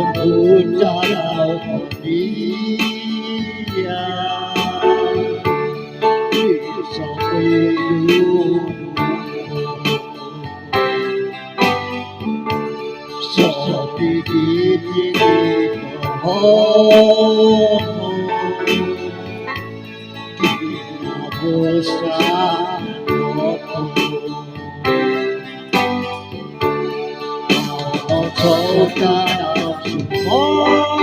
Menghujau dia sampai sepi di pohon kita bersama Tomorrow,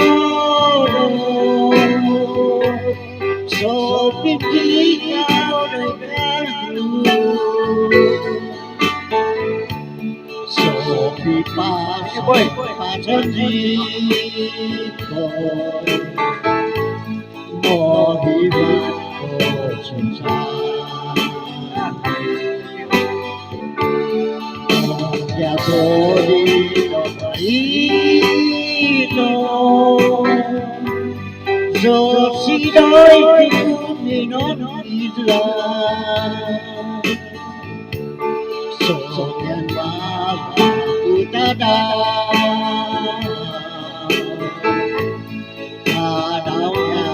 so begin out again. So be paterniko, mohiman ya bodi ito so si doi non isla so yan baba utada adaw ya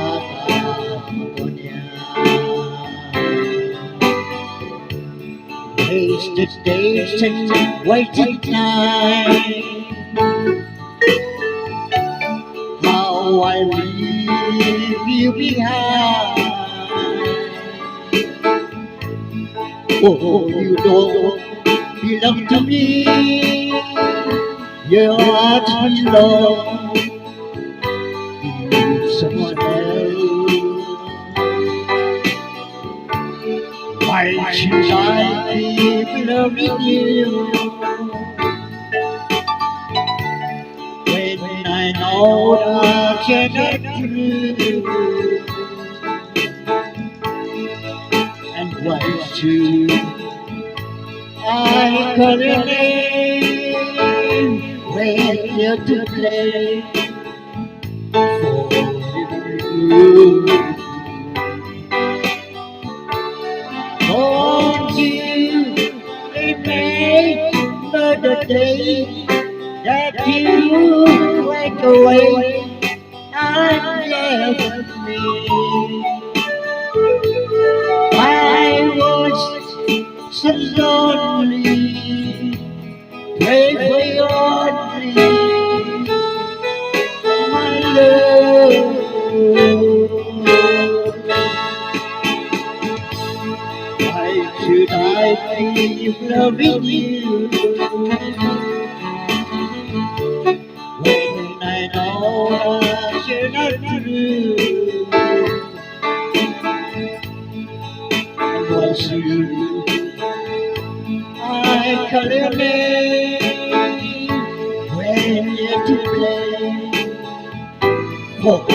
wasted days and waiting time. How I leave you behind. Oh, you don't belong to me. Your heart belongs to someone else. Why should I keep loving you when I know I cannot prove? And why should I call your name when you're to play for you? Won't you remember the day that you went away and left me? I was so lonely, pray for you only, my love. Should I keep loving you when I know you're not true? And once you, I call your name when you're to play for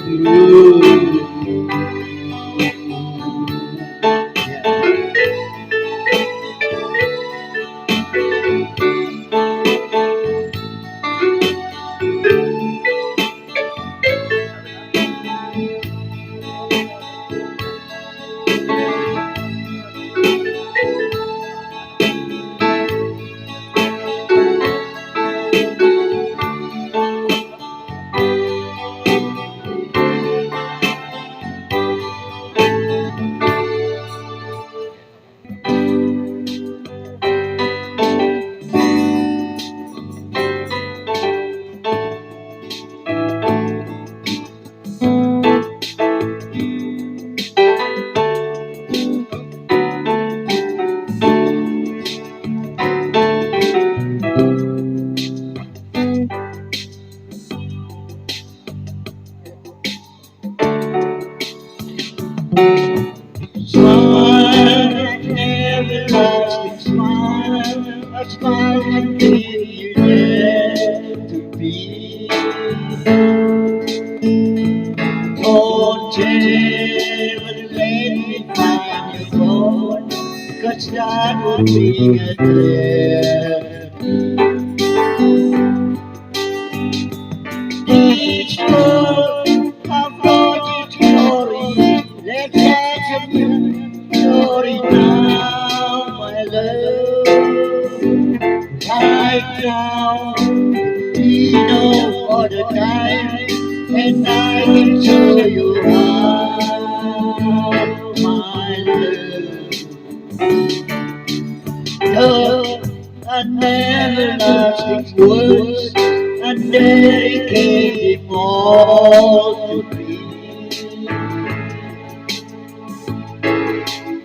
you. That would be a trip. Each one of its glory, let's have a new story now, my love. Right now, we know. all the time, and I can show you how my love and everlasting words and dedicate them all to me.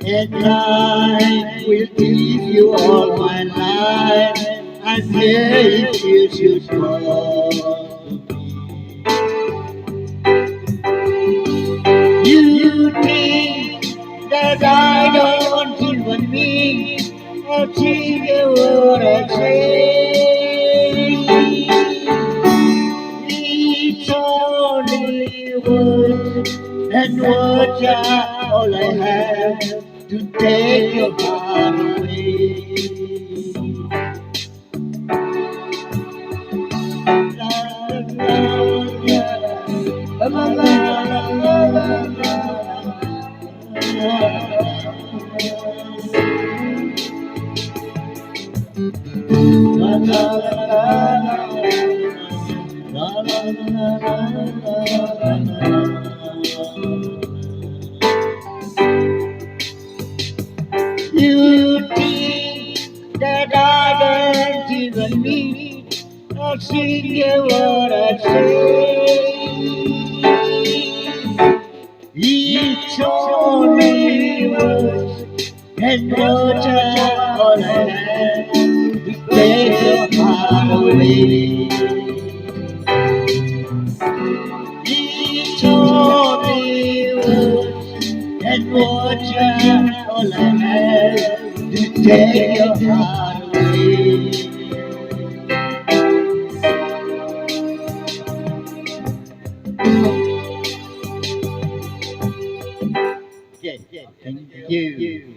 And I will give you all my life, and here if you should fall to me. You think that I don't even mean or think what I say. It's only words, and words are all I have to take your heart away. La, la, la, la, la, you think that I don't even mean or sing what I say. It's only words, and words are all I have to take your heart away. It's only words, and words are all I have to take your heart away. Yeah, thank you.